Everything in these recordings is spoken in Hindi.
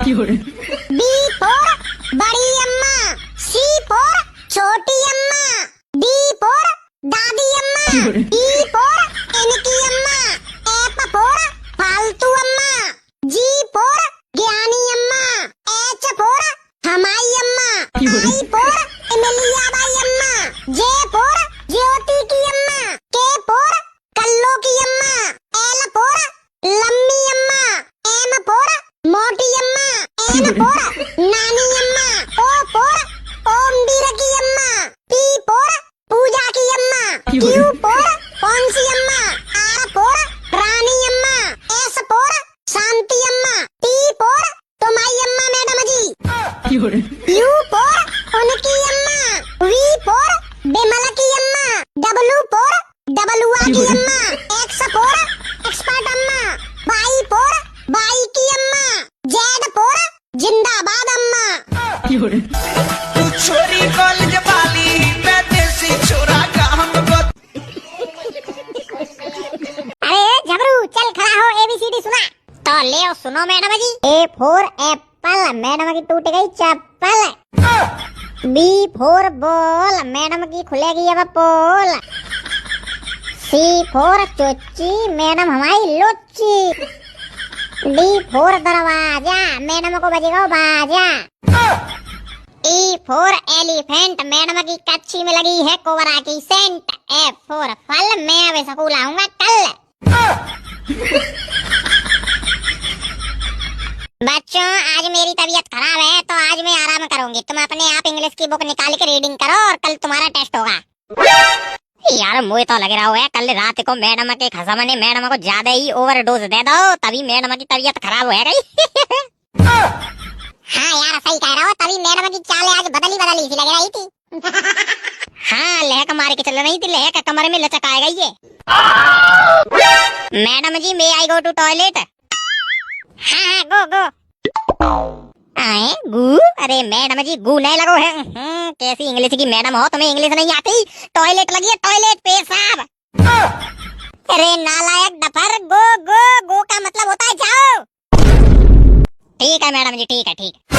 बी फॉर बड़ी अम्मा, सी फॉर छोटी अम्मा, डी फॉर दादी अम्मा, ई फॉर इनकी अम्मा, एफ फॉर फालतू अम्मा, जी फॉर ज्ञानी अम्मा, एच फॉर हमारी अम्मा, आई फॉर इमलिया बाई अम्मा, जे फॉर ज्योति की अम्मा, के फॉर कल्लो की अम्मा, एल फॉर लम्मी अम्मा, एम फॉर मोटी अम्मा, एन फॉर नानी अम्मा, ओ फॉर ओम बीर की अम्मा, पी फॉर पूजा की अम्मा, क्यू फॉर कौन सी अम्मा, आर फॉर रानी अम्मा, एस फॉर शांति अम्मा, टी फॉर तुम्हारी अम्मा मैडम जी, यू फॉर उनकी अम्मा, वी फॉर बिमल की अम्मा, डब्लू फॉर डबलुआ की अम्मा, एक्स फॉर एक्सपर्ट अम्मा, वाई फॉर बाई की अम्मा, जेड फॉर जिंदाबाद अम्मा। तू छोरी कॉलेज वाली, मैं देसी छोरा काम को। अरे झबरू चल खड़ा हो, एबीसीडी सुना। तो ले आओ सुनो madam ji. A for apple, madam की टूट गई चप्पल। बी फॉर बॉल, मैडम की खुलेगी अब पोल। सी फॉर चोची, मैडम हमारी लोची। डी फॉर दरवाजा, मैडम को बजेगा बाजा। ई फॉर एलिफेंट, मैडम की कच्ची में लगी है कोबरा की सेंट। एफ फॉर फल, मैं अब स्कूल आऊंगा कल। बच्चों आज मेरी तबीयत खराब है तो आज मैं आराम करूंगी। तुम अपने आप इंग्लिश की बुक निकाल के रीडिंग करो और कल तुम्हारा टेस्ट होगा। यार मुझे तो लग रहा है कल रात को मैडम के खसम ने मैडम को ज्यादा ही ओवरडोज दे दो, तभी मैडम की तबीयत खराब हो गई। हाँ यार सही कह रहा हो, तभी मैडम की चाल आज बदली सी लग रही थी। हाँ लहक मार के चल रही थी, लहक कमर में लचक आएगा ये। Madam ji may I go to toilet. हाँ गो आए गू। अरे मैडम जी गू नहीं लगो है। कैसी इंग्लिश की मैडम हो, तुम्हें इंग्लिश नहीं आती। टॉयलेट लगी है, टॉयलेट पेशाब। अरे नालायक डफर, गो गो गो का मतलब होता है जाओ। ठीक है मैडम जी, ठीक है ठीक है।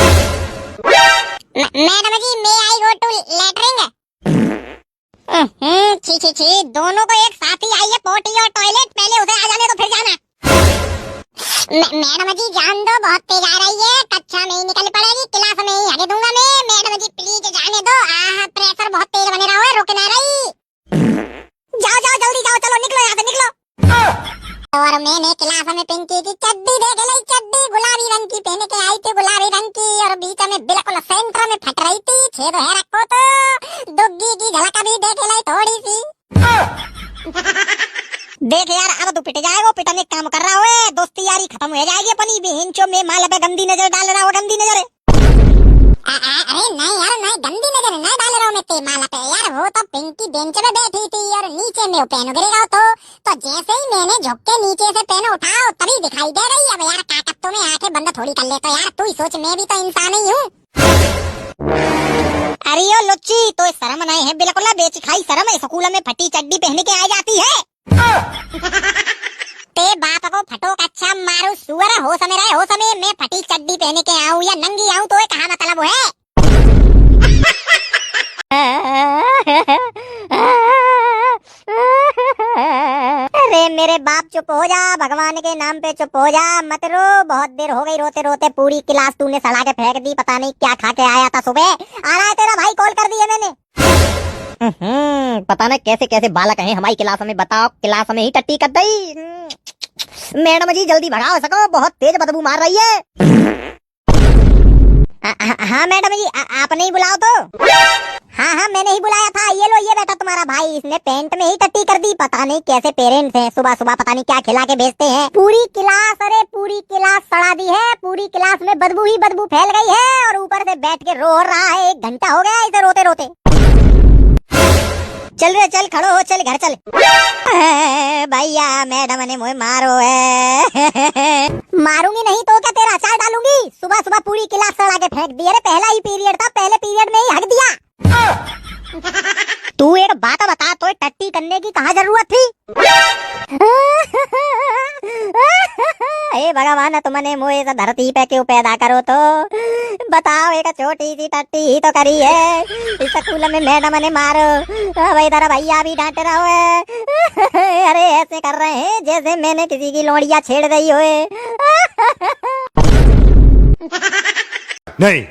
Madam ji may I go to latrine. छी दोनों को एक साथ ही आइए, पोटी और टॉयलेट। पहले उसे आ जाने दो फिर जाना। मैडम जी जान दो, बहुत तेज आ रही है, कक्षा में ही निकल पड़ेगी, क्लास में ही हगे दूंगा मैं। मैडम जी प्लीज जाने दो, प्रेशर बहुत तेज बने रहा है, रुक ना रही। जाओ जल्दी जाओ, चलो निकलो यहाँ से निकलो। और मैंने क्लास में पिंकी की चड्डी देख ली, चड्डी गुलाबी रंग की पहन के आई थी, गुलाबी रंग की, और बीच में बिल्कुल सेंटर में फट रही थी। छेद है रखो तो दुग्गी की झलक भी देख ली थोड़ी सी। देख यार अब तू पिट जाएगा, पिटने काम कर रहा है, दोस्ती यारी खत्म हो जाएगी अपनी भी। हिंचो में माल पे गंदी नजर डाल रहा हो, गंदी नजर। अरे नहीं यार नहीं, गंदी नजर नहीं डाल रहा हूँ मैं ते माला पे यार। वो तो पिंकी बेंच पे बैठी थी और नीचे में पेन गिरेगा तो जैसे ही मैंने झुक के नीचे से पेन उठाओ तभी दिखाई दे रही। अब यार काकत्तों में आंखें बंद थोड़ी कर ले तो यार तू ही सोच, मैं भी तो इंसान ही हूँ। अरे ओ लुच्ची तो शर्म नहीं है बिल्कुल, बेच खाई शर्म। स्कूल में फटी चड्डी पहन के आ जाती है। ते बाप को फटो कच्छा मारू सुअर, हो समय रहे हो समय। मैं फटी चड्डी पहने के आऊं या नंगी आऊं तो कहाँ मतलब है। अरे मेरे बाप चुप हो जा, भगवान के नाम पे चुप हो जा, मत रो। बहुत देर हो गई रोते रोते, पूरी क्लास तूने सड़ा के फेंक दी। पता नहीं क्या खा के आया था सुबह। आ रहा है तेरा भाई, कॉल कर दिया मैंने। पता नहीं कैसे कैसे बालक हैं हमारी क्लास में, बताओ क्लास में ही टट्टी कर दी। मैडम जी जल्दी भगाओ सको, बहुत तेज बदबू मार रही है। हाँ मैडम जी आप नहीं बुलाओ तो। हाँ मैंने ही बुलाया था। ये लो ये बेटा तुम्हारा भाई, इसने पेंट में ही टट्टी कर दी। पता नहीं कैसे पेरेंट्स हैं, सुबह सुबह पता नहीं क्या खिला के भेजते हैं। पूरी क्लास, अरे पूरी क्लास सड़ा दी है। पूरी क्लास में बदबू ही बदबू फैल गई है और ऊपर से बैठ के रो रहा है। 1 घंटा हो गया इसे रोते रोते। चल रे चल, खड़ो हो, चल घर चल। भैया मैडम ने मुझे मारो है। मारूंगी नहीं तो क्या तेरा अचार डालूंगी। सुबह सुबह पूरी क्लास सड़ा के फेंक दी। अरे पहला ही पीरियड था, पहले पीरियड में ही हक दिया। तू एक बात बता, तो टट्टी करने की कहाँ जरूरत थी। भगवान तुमने मुझे इस धरती पे क्यों पैदा करो तो बताओ। एक छोटी सी टट्टी ही तो करी है, इस स्कूल में मैडम ने मारो, अब इधर भैया भी डांट रहे हो। अरे ऐसे कर रहे हैं जैसे मैंने किसी की लोड़िया छेड़ रही होए। नहीं